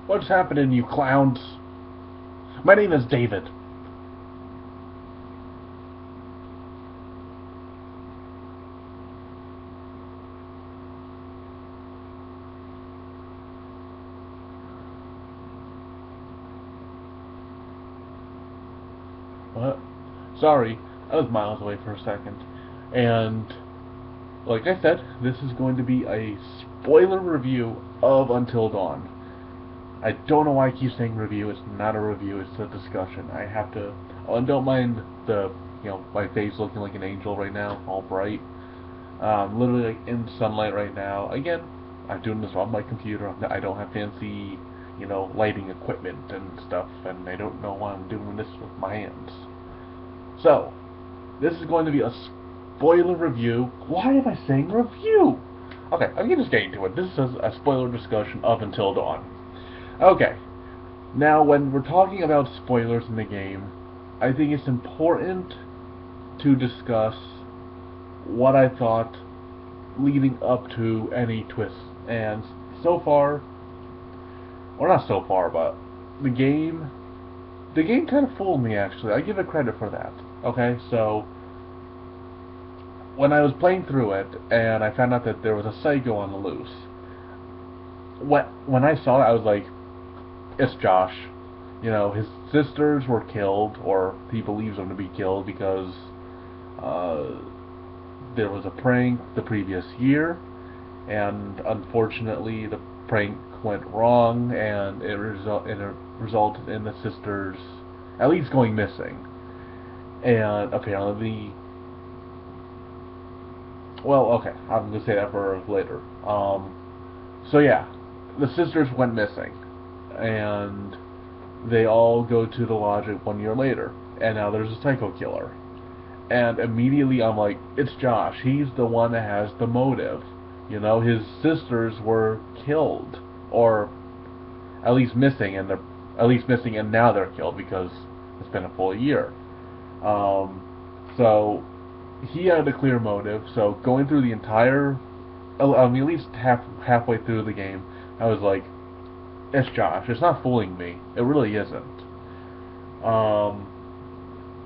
What's happening, you clowns? My name is David. What? Sorry, I was miles away for a second. And, like I said, this is going to be a spoiler review of Until Dawn. I don't know why I keep saying review. It's not a review. It's a discussion. I have to. Oh, and don't mind the, my face looking like an angel right now, all bright. Literally like in sunlight right now. Again, I'm doing this on my computer. I don't have fancy, lighting equipment and stuff, and I don't know why I'm doing this with my hands. So, this is going to be a spoiler review. Why am I saying review? Okay, I'm just getting to it. This is a spoiler discussion of Until Dawn. Okay, now when we're talking about spoilers in the game, I think it's important to discuss what I thought leading up to any twists. And so far, or not so far, but the game, the game kind of fooled me actually. I give it credit for that. Okay, so when I was playing through it and I found out that there was a psycho on the loose, when I saw it, I was like, it's Josh. His sisters were killed, or he believes them to be killed because uh, there was a prank the previous year, and unfortunately the prank went wrong, and it resulted in the sisters at least going missing. And apparently, well, okay, I'm gonna say that for later. So yeah, the sisters went missing, and they all go to the logic 1 year later, and now there's a psycho killer. And immediately I'm like, it's Josh. He's the one that has the motive. His sisters were killed, or at least missing, and now they're killed because it's been a full year. Um, so he had a clear motive. So going through the entire, I mean, at least halfway through the game, I was like, it's Josh. It's not fooling me. It really isn't. Um,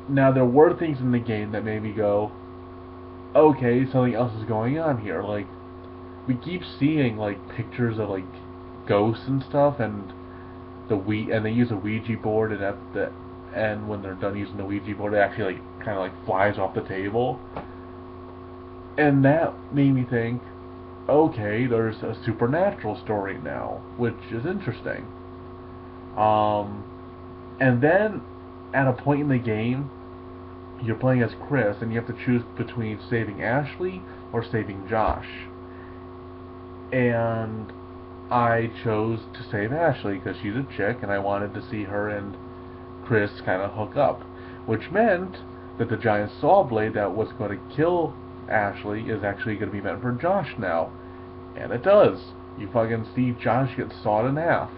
Now there were things in the game that made me go, okay, something else is going on here. Like we keep seeing like pictures of like ghosts and stuff, and they use a Ouija board, and when they're done using the Ouija board, it actually like kind of like flies off the table, and that made me think, okay, there's a supernatural story now, which is interesting. Um, and then at a point in the game, you're playing as Chris, and you have to choose between saving Ashley or saving Josh. And I chose to save Ashley because she's a chick, and I wanted to see her and Chris kind of hook up, which meant that the giant saw blade that was going to kill Ashley is actually going to be meant for Josh now, and it does. You fucking see Josh get sawed in half,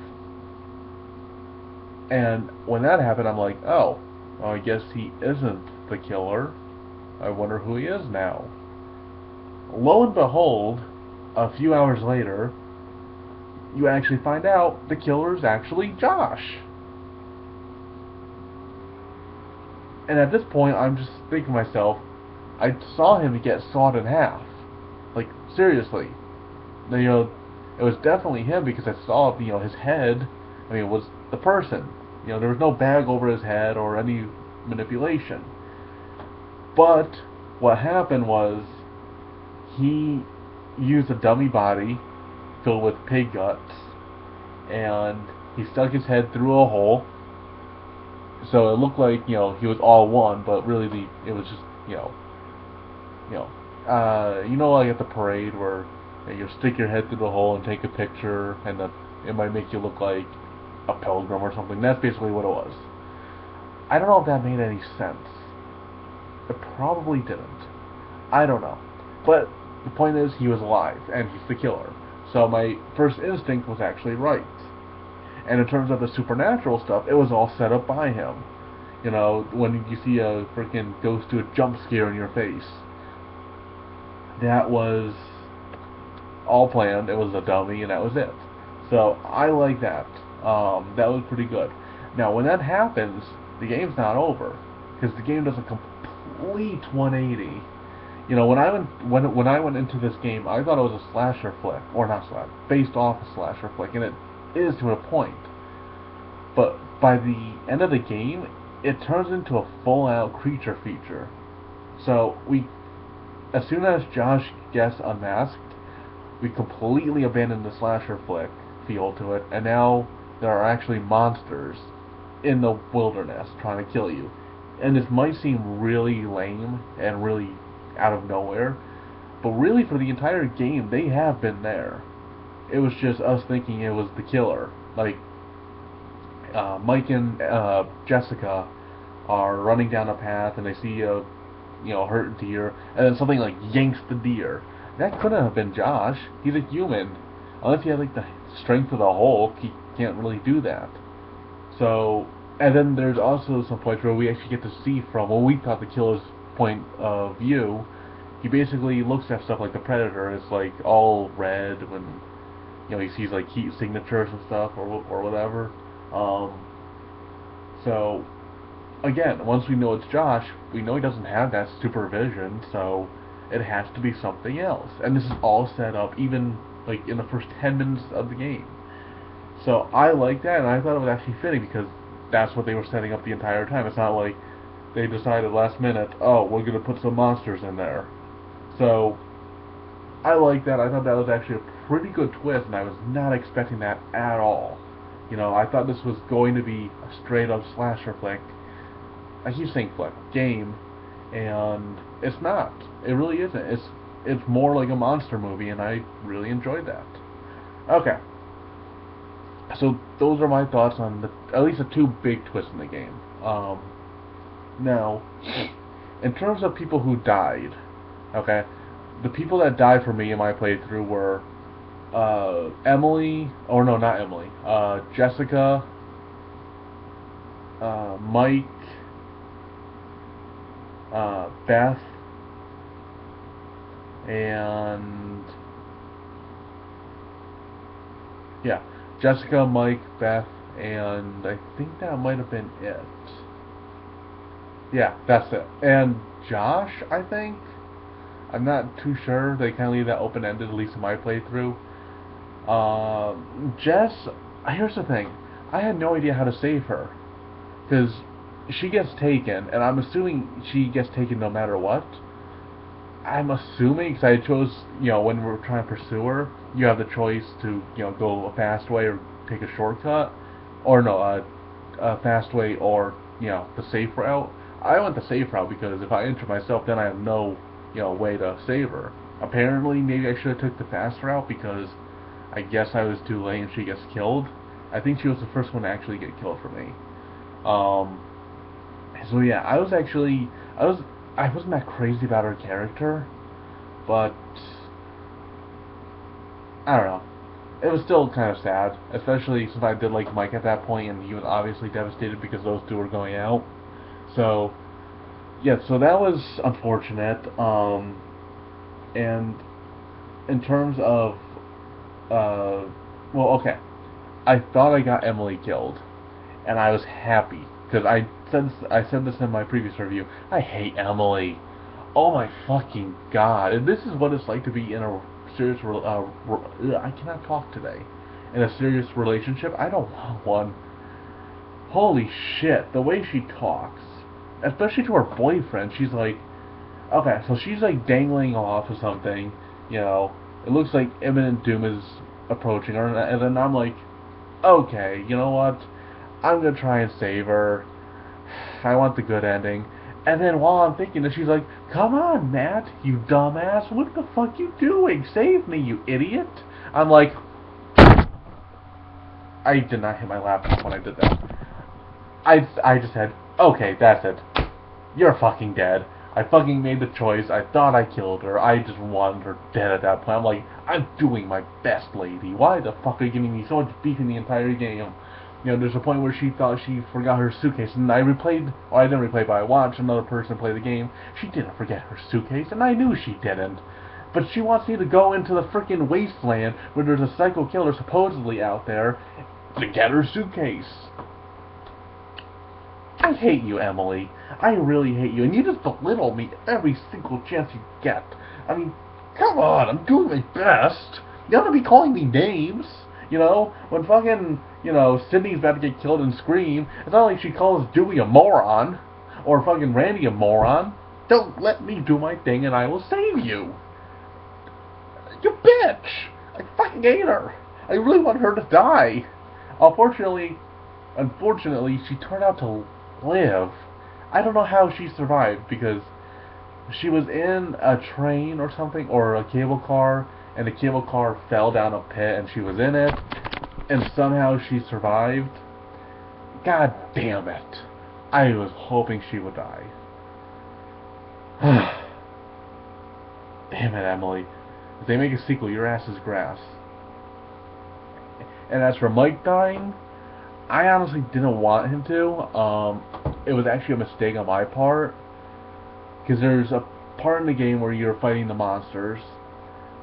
and when that happened, I'm like, oh, well, I guess he isn't the killer. I wonder who he is now. Lo and behold, a few hours later, you actually find out the killer is actually Josh. And at this point, I'm just thinking to myself, I saw him get sawed in half. Like, seriously. It was definitely him because I saw, his head, it was the person. There was no bag over his head or any manipulation. But what happened was he used a dummy body filled with pig guts, and he stuck his head through a hole. So it looked like he was all one, but really it was just you know like at the parade where you stick your head through the hole and take a picture, and it might make you look like a pilgrim or something. That's basically what it was. I don't know if that made any sense. It probably didn't. I don't know. But the point is, he was alive, and he's the killer. So my first instinct was actually right. And in terms of the supernatural stuff, it was all set up by him. When you see a freaking ghost do a jump scare in your face, that was all planned. It was a dummy, and that was it. So I like that. That was pretty good. Now, when that happens, the game's not over because the game does a complete 180. You know, when I went into this game, I thought it was a slasher flick, or not slasher, based off a slasher flick, and it is to a point. But by the end of the game, it turns into a full-out creature feature. So as soon as Josh gets unmasked, we completely abandon the slasher flick feel to it, and now there are actually monsters in the wilderness trying to kill you. And this might seem really lame and really out of nowhere, but really for the entire game they have been there. It was just us thinking it was the killer. Like Mike and Jessica are running down a path and they see a hurt deer, and then something like yanks the deer. That couldn't have been Josh. He's a human. Unless he had like the strength of the Hulk, he can't really do that. So, and then there's also some points where we actually get to see from what we thought the killer's point of view. He basically looks at stuff like the Predator. It's like all red when he sees like heat signatures and stuff or whatever. So again, once we know it's Josh, we know he doesn't have that supervision, so it has to be something else. And this is all set up even like in the first 10 minutes of the game. So I like that, and I thought it was actually fitting because that's what they were setting up the entire time. It's not like they decided last minute, oh, we're going to put some monsters in there. So I like that. I thought that was actually a pretty good twist, and I was not expecting that at all. I thought this was going to be a straight-up slasher flick. I keep saying flick, game, and it's not. It really isn't. It's more like a monster movie, and I really enjoyed that. Okay. So those are my thoughts on at least the two big twists in the game. Now, in terms of people who died, okay, the people that died for me in my playthrough were Emily, or no, not Emily, Jessica, Mike, Beth, and yeah, Jessica, Mike, Beth, and I think that might have been it. Yeah, that's it. And Josh, I think. I'm not too sure. They kind of leave that open-ended, at least in my playthrough. Jess, here's the thing. I had no idea how to save her. Because she gets taken, and I'm assuming she gets taken no matter what. I'm assuming, because I chose, when we're trying to pursue her, you have the choice to, go a fast way or take a shortcut. Or no, a fast way or, the safe route. I went the safe route because if I enter myself, then I have no, way to save her. Apparently, maybe I should have took the fast route because I guess I was too late and she gets killed. I think she was the first one to actually get killed for me. So yeah, I wasn't that crazy about her character, but I don't know. It was still kind of sad, especially since I did like Mike at that point, and he was obviously devastated because those two were going out. So yeah, so that was unfortunate. And in terms of, well, okay, I thought I got Emily killed, and I was happy because I said this in my previous review. I hate Emily. Oh my fucking god! And this is what it's like to be in a serious. I cannot talk today. In a serious relationship, I don't want one. Holy shit! The way she talks, especially to her boyfriend, she's like, okay, so she's like dangling off or something. It looks like imminent doom is approaching her, and then I'm like, okay, you know what? I'm gonna try and save her. I want the good ending. And then while I'm thinking that, she's like, come on, Matt, you dumbass. What the fuck you doing? Save me, you idiot. I'm like, I did not hit my laptop when I did that. I just said, okay, that's it. You're fucking dead. I fucking made the choice. I thought I killed her. I just wanted her dead at that point. I'm like, I'm doing my best, lady. Why the fuck are you giving me so much beef in the entire game? There's a point where she thought she forgot her suitcase, and I replayed, well, I didn't replay, but I watched another person play the game. She didn't forget her suitcase, and I knew she didn't. But she wants me to go into the freaking wasteland where there's a psycho killer supposedly out there, to get her suitcase. I hate you, Emily. I really hate you, and you just belittle me every single chance you get. I mean, come on, I'm doing my best. You gotta be calling me names. You know, when fucking, Sydney's about to get killed in Scream, it's not like she calls Dewey a moron, or fucking Randy a moron. Don't let me do my thing and I will save you. You bitch! I fucking hate her. I really want her to die. Unfortunately, she turned out to live. I don't know how she survived, because she was in a train or something, or a cable car, and the cable car fell down a pit and she was in it, and somehow she survived. God damn it. I was hoping she would die. Damn it, Emily. If they make a sequel, your ass is grass. And as for Mike dying, I honestly didn't want him to. It was actually a mistake on my part, because there's a part in the game where you're fighting the monsters,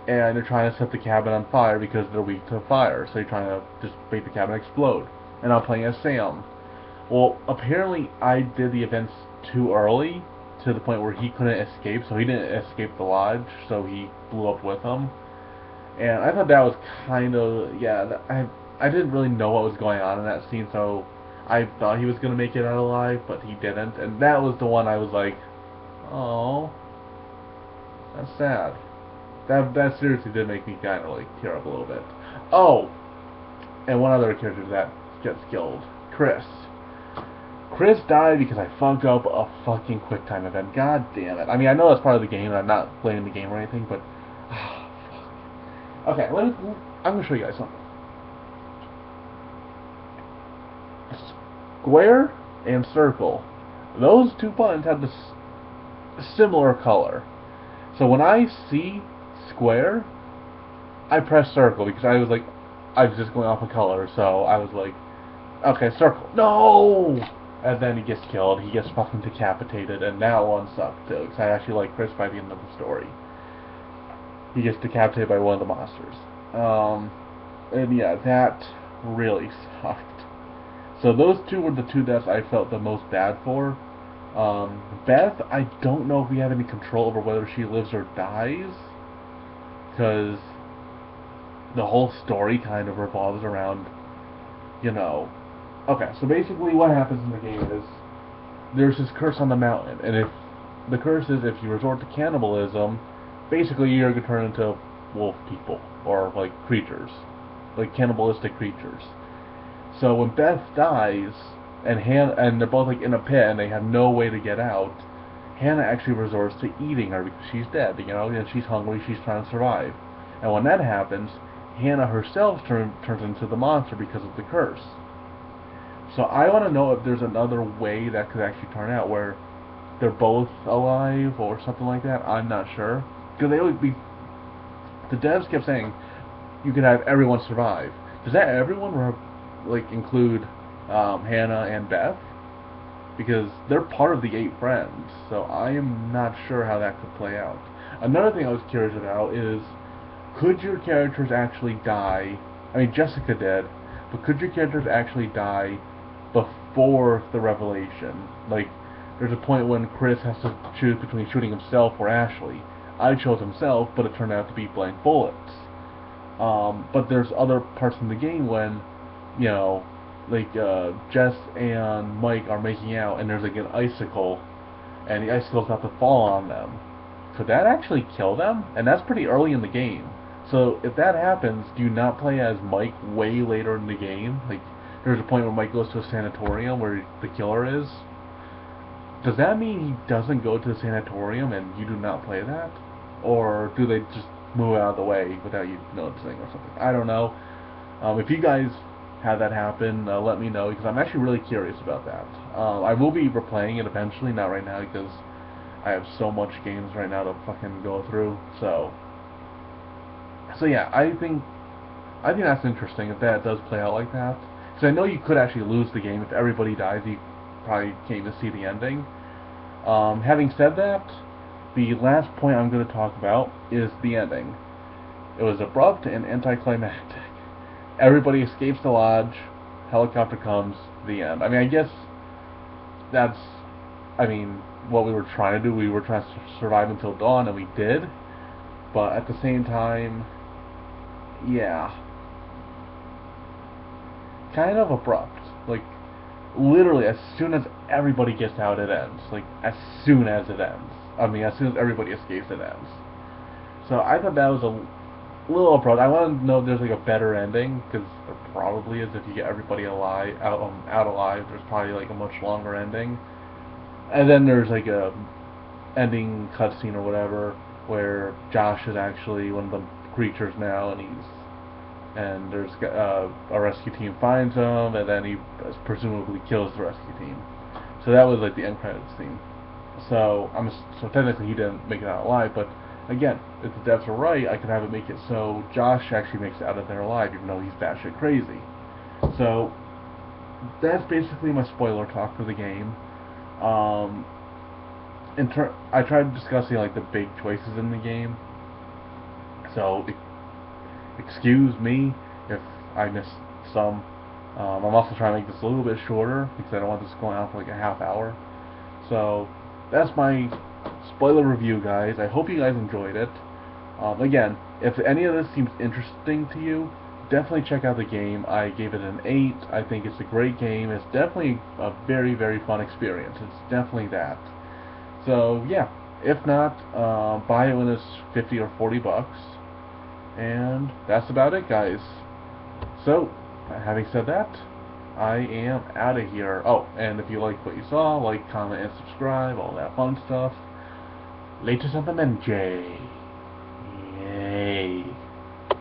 and they're trying to set the cabin on fire because they're weak to fire, so you're trying to just make the cabin explode. And I'm playing as Sam. Well, apparently I did the events too early, to the point where he couldn't escape, so he didn't escape the lodge, so he blew up with them. And I thought that was kind of, I didn't really know what was going on in that scene, so I thought he was going to make it out alive, but he didn't. And that was the one I was like, oh, that's sad. That seriously did make me kind of like tear up a little bit. Oh, and one other character that gets killed, Chris. Chris died because I fucked up a fucking QuickTime event. God damn it. I mean, I know that's part of the game, and I'm not blaming the game or anything, but fuck. Okay, I'm gonna show you guys something. Square and circle. Those two buttons have this similar color. So when I see square, I press circle, because I was just going off of color, so I was like, okay, circle. No! And then he gets killed, he gets fucking decapitated, and that one sucked too, because I actually like Chris by the end of the story. He gets decapitated by one of the monsters. And yeah, that really sucked. So those two were the two deaths I felt the most bad for. Beth, I don't know if we have any control over whether she lives or dies, because the whole story kind of revolves around, Okay, so basically what happens in the game is there's this curse on the mountain, and if the curse is if you resort to cannibalism, basically you're going to turn into wolf people, or like creatures, like cannibalistic creatures. So when Beth dies, and they're both like in a pit and they have no way to get out, Hannah actually resorts to eating her because she's dead, and she's hungry, she's trying to survive. And when that happens, Hannah herself turns into the monster because of the curse. So I want to know if there's another way that could actually turn out where they're both alive or something like that. I'm not sure, because the devs kept saying you could have everyone survive. Does that everyone include Hannah and Beth? Because they're part of the 8 friends, so I am not sure how that could play out. Another thing I was curious about is, could your characters actually die? I mean, Jessica did, but could your characters actually die before the revelation? Like, there's a point when Chris has to choose between shooting himself or Ashley. I chose himself, but it turned out to be blank bullets. But there's other parts in the game when, Jess and Mike are making out, and there's like an icicle, and the icicle's about to fall on them. Could that actually kill them? And that's pretty early in the game. So if that happens, do you not play as Mike way later in the game? Like, there's a point where Mike goes to a sanatorium where the killer is. Does that mean he doesn't go to the sanatorium and you do not play that? Or do they just move out of the way without you noticing or something? I don't know. If you guys have that happen, let me know, because I'm actually really curious about that. I will be replaying it eventually, not right now, because I have so much games right now to fucking go through. So yeah, I think that's interesting if that does play out like that. Because I know you could actually lose the game if everybody dies. You probably can't even see the ending. Having said that, the last point I'm going to talk about is the ending. It was abrupt and anticlimactic. Everybody escapes the lodge. helicopter comes, the end. I mean, I guess that's, I mean, what we were trying to do. We were trying to survive until dawn, and we did. But at the same time, yeah, kind of abrupt. Like, literally, as soon as everybody gets out, it ends. Like, as soon as it ends. I mean, as soon as everybody escapes, it ends. So I thought that was a little abrupt. I want to know if there's like a better ending, because there probably is. If you get everybody alive, out alive, there's probably like a much longer ending. And then there's like a ending cutscene or whatever where Josh is actually one of the creatures now, and there's a rescue team finds him, and then he presumably kills the rescue team. So that was like the end credits scene. So technically he didn't make it out alive, but again, if the devs are right, I could have it make it so Josh actually makes it out of there alive, even though he's batshit crazy. So that's basically my spoiler talk for the game. Um, I tried discussing like the big choices in the game. So excuse me if I missed some. I'm also trying to make this a little bit shorter because I don't want this going on for like a half hour. So that's my spoiler review, guys. I hope you guys enjoyed it. Again, if any of this seems interesting to you, definitely check out the game. I gave it an 8. I think it's a great game. It's definitely a very, very fun experience. It's definitely that. So yeah, if not, buy it when it's 50 or 40 bucks. And that's about it, guys. So, having said that, I am out of here. Oh, and if you like what you saw, like, comment, and subscribe, all that fun stuff. Latest on the Jay.